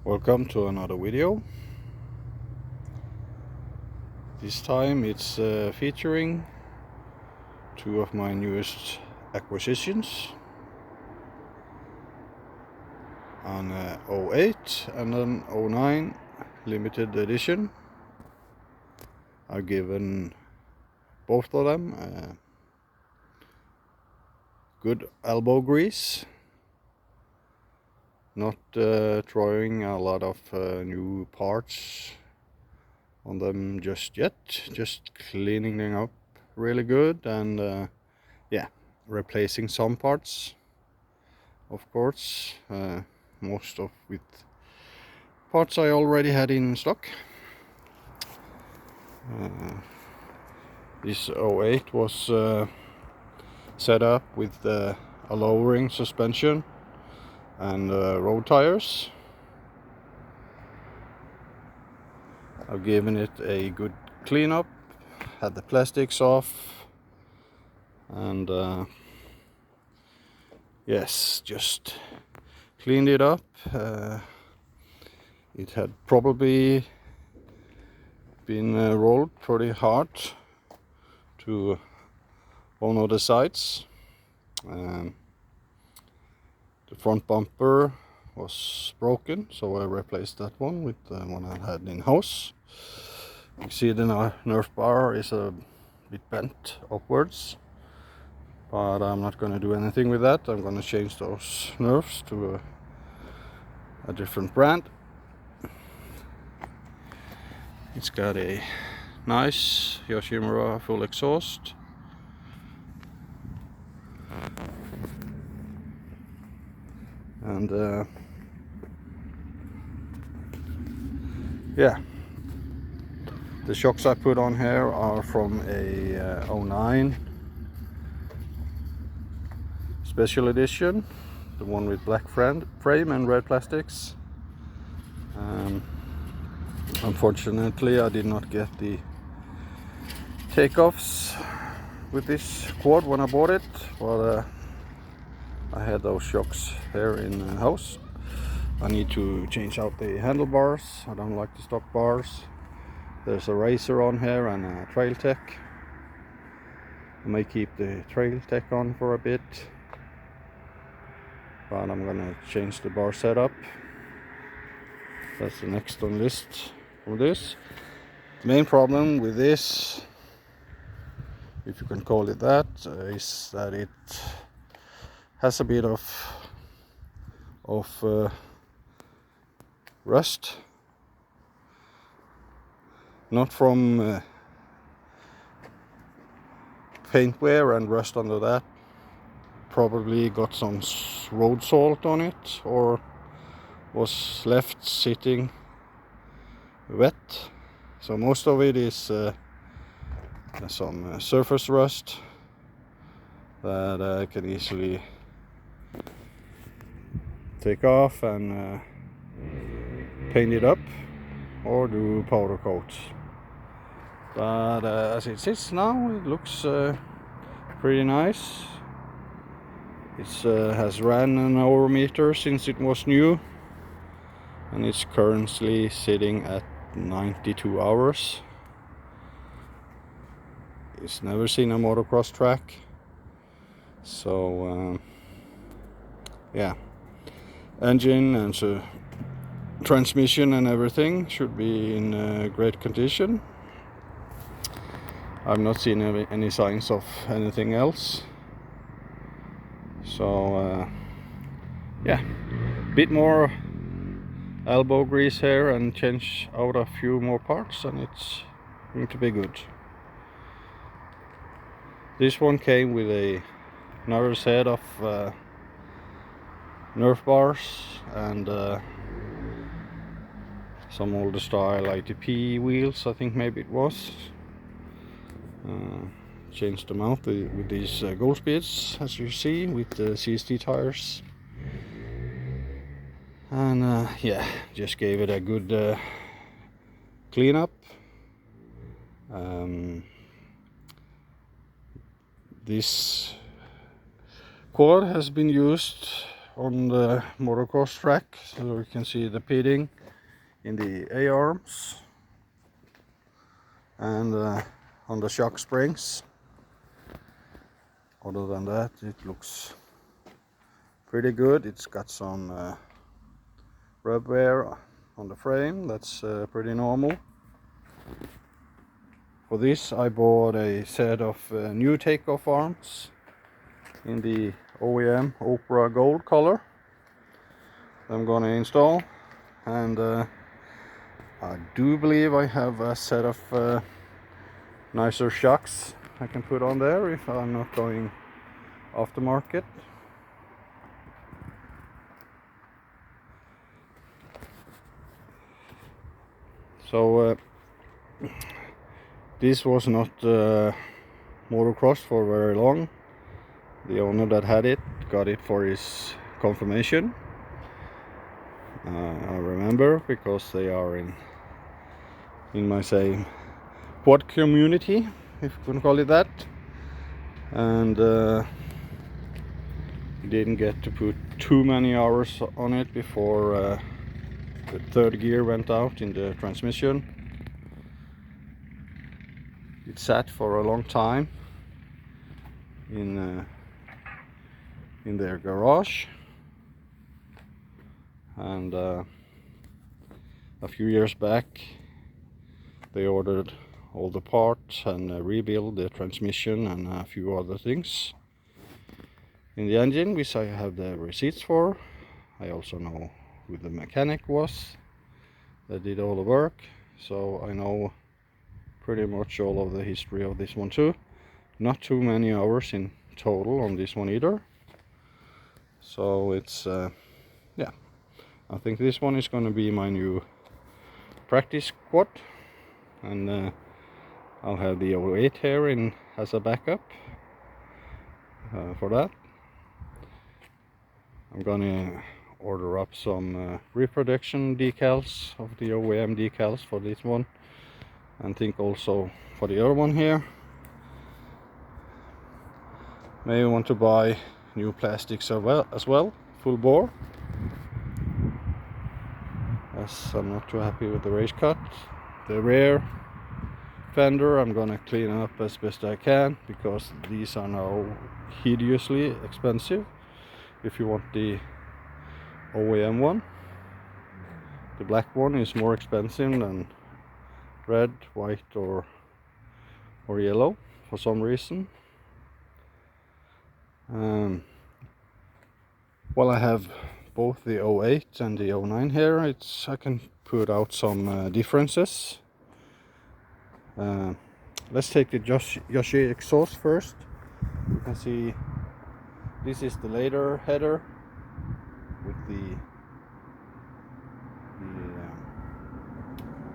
Welcome to another video. This time it's featuring two of my newest acquisitions, an 08 and an 09 limited edition. I've given both of them good elbow grease, not throwing a lot of new parts on them just yet, just cleaning them up really good and yeah, replacing some parts, of course, most of with parts I already had in stock. This 08 was set up with a lowering suspension and road tires. I've given it a good cleanup, had the plastics off, and yes, just cleaned it up. It had probably been rolled pretty hard to one of the sides. The front bumper was broken, so I replaced that one with the one I had in house. You see the nerf bar is a bit bent upwards, but I'm not going to do anything with that. I'm going to change those nerfs to a different brand. It's got a nice Yoshimura full exhaust. And yeah, the shocks I put on here are from a 09 special edition, the one with black frame and red plastics. Unfortunately, I did not get the takeoffs with this quad when I bought it, but I had those shocks here in the house. I need to change out the handlebars. I don't like the stock bars. There's a racer on here and a trail tech. I may keep the trail tech on for a bit, but I'm gonna change the bar setup. That's the next on list of this. The main problem with this, if you can call it that, is that it has a bit of rust, not from paint wear and rust under that. Probably got some road salt on it, or was left sitting wet. So most of it is some surface rust that I can easily take off and paint it up or do powder coat. But as it sits now, it looks pretty nice. It has ran an overmeter since it was new, and it's currently sitting at 92 hours. It's never seen a motocross track, so yeah, engine and so transmission and everything should be in great condition. I've not seen any signs of anything else, so yeah, bit more elbow grease here and change out a few more parts and it's going to be good. This one came with another set of nerf bars and some older style ITP wheels, I think maybe it was. Changed them out with these gold speeds, as you see, with the CST tires. And yeah, just gave it a good cleanup. This quad has been used on the motocross track, so you can see the pitting in the A-arms and on the shock springs. Other than that, it looks pretty good. It's got some rub wear on the frame, that's pretty normal. For this I bought a set of new takeoff arms in the OEM Opera Gold color I'm gonna install, and I do believe I have a set of nicer shocks I can put on there if I'm not going off the market. So this was not motocross for very long. The owner that had it got it for his confirmation. I remember, because they are in my same quad community, if you can call it that, and didn't get to put too many hours on it before the third gear went out in the transmission. It sat for a long time in their garage, and a few years back they ordered all the parts and rebuilt the transmission and a few other things in the engine, which I have the receipts for. I also know who the mechanic was that did all the work, so I know pretty much all of the history of this one too. Not too many hours in total on this one either, so it's yeah, I think this one is going to be my new practice quad, and I'll have the 08 here in as a backup for that. I'm gonna order up some reproduction decals of the OEM decals for this one, and think also for the other one here. Maybe want to buy new plastics as well, full bore, as I'm not too happy with the race cut. The rear fender I'm gonna clean up as best I can, because these are now hideously expensive if you want the OEM one. The black one is more expensive than red, white or yellow for some reason. Well, I have both the 08 and the 09 here. I can put out some differences. Let's take the Yoshi exhaust first. You can see this is the later header with the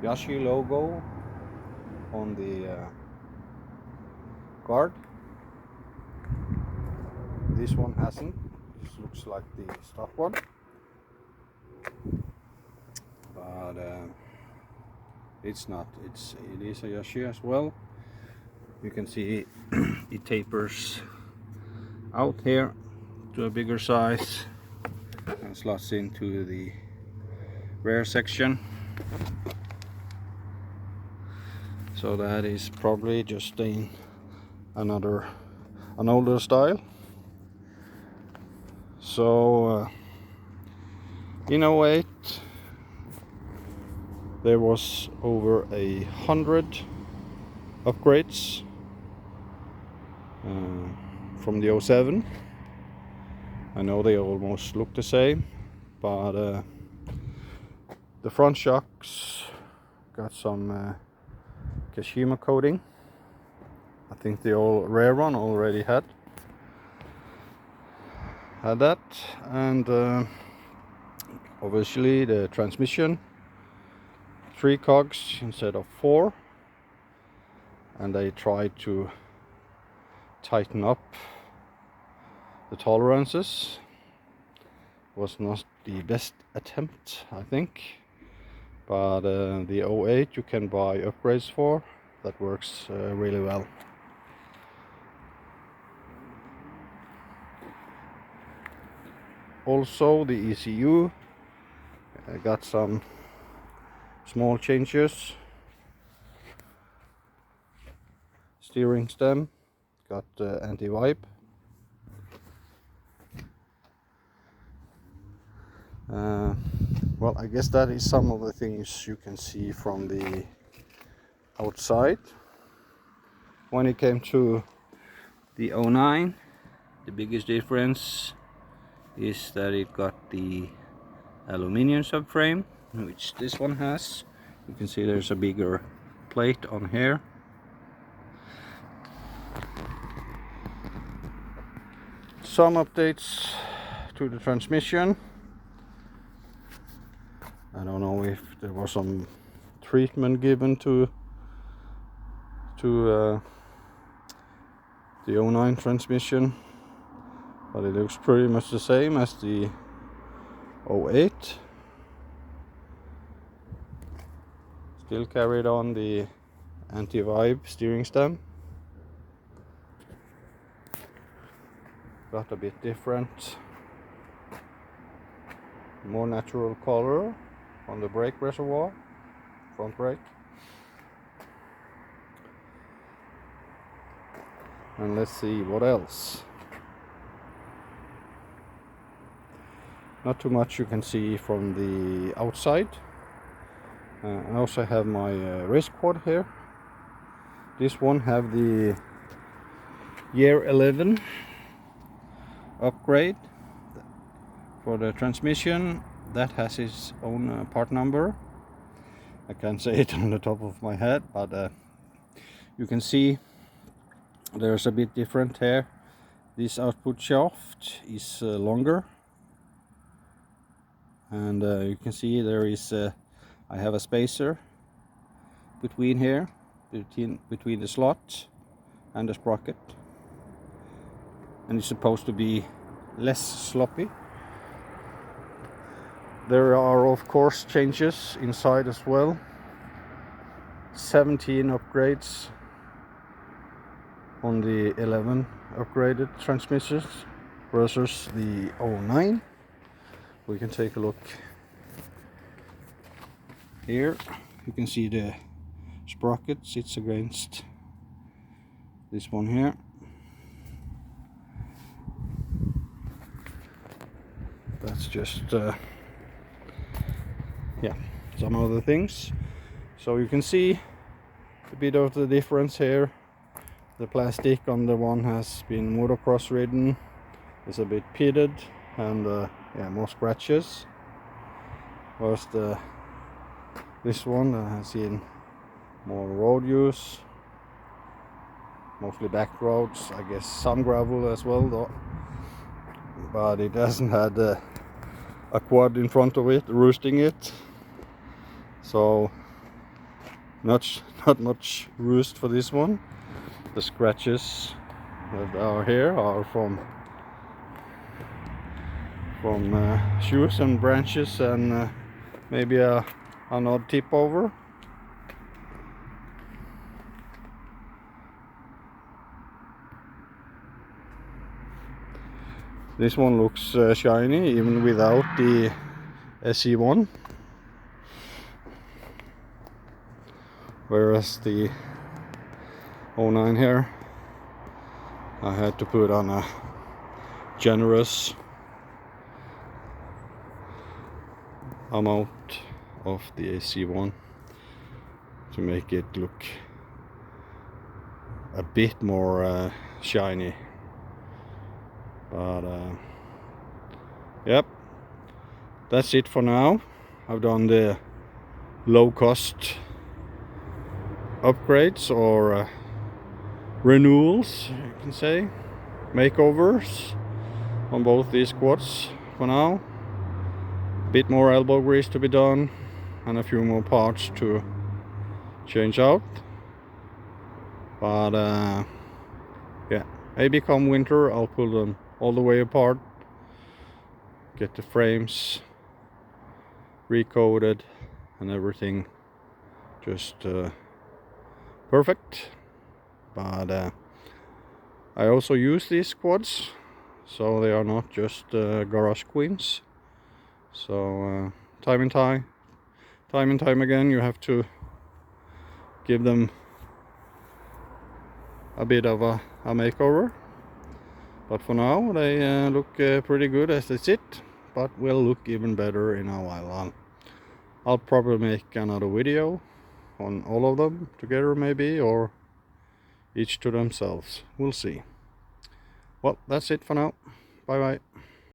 Yoshi logo on the guard. This one hasn't. This looks like the stock one, but it's not. It is a Yoshi as well. You can see it tapers out here to a bigger size and slots into the rear section. So that is probably just an older style. So in 08 there was over 100 upgrades from the 07. I know they almost look the same, but the front shocks got some Kashima coating. I think the old rear one already had that, and obviously the transmission, 3 cogs instead of 4, and they tried to tighten up the tolerances. Was not the best attempt, I think, but the 08 you can buy upgrades for. That works really well. Also the ECU got some small changes. Steering stem got anti-wipe. Well, I guess that is some of the things you can see from the outside. When it came to the 09, the biggest difference is that it got the aluminium subframe, which this one has. You can see there's a bigger plate on here. Some updates to the transmission. I don't know if there was some treatment given to the 09 transmission, but it looks pretty much the same as the 08. Still carried on the anti-vibe steering stem. Got a bit different, more natural color on the brake reservoir, front brake. And let's see what else. Not too much you can see from the outside. I also have my race quad here. This one have the year 11 upgrade for the transmission. That has its own part number. I can't say it on the top of my head, but you can see there's a bit different here. This output shaft is longer, and you can see there is I have a spacer between here, between the slot and the sprocket, and it's supposed to be less sloppy. There are of course changes inside as well. 17 upgrades on the 11 upgraded transmissions versus the 09. We can take a look here. You can see the sprocket sits against this one here. That's just yeah, some other things. So you can see a bit of the difference here. The plastic on the one has been motocross ridden, it's a bit pitted, and yeah, more scratches. Whereas this one has seen more road use, mostly back roads, I guess some gravel as well though, but it hasn't had a quad in front of it roosting it, so not much roost for this one. The scratches that are here are from shoes and branches, and maybe an odd tip over. This one looks shiny even without the SE1, whereas the 09 here I had to put on a generous amount of the AC1 to make it look a bit more shiny, but yep, that's it for now. I've done the low cost upgrades or renewals, you can say, makeovers on both these quads for now. A bit more elbow grease to be done and a few more parts to change out, but yeah, maybe come winter I'll pull them all the way apart, get the frames recoated and everything just perfect. But I also use these quads so they are not just garage queens. So time and time again you have to give them a bit of a makeover. But for now they look pretty good as they sit, but will look even better in a while. I'll probably make another video on all of them together maybe, or each to themselves. We'll see. Well, that's it for now. Bye bye.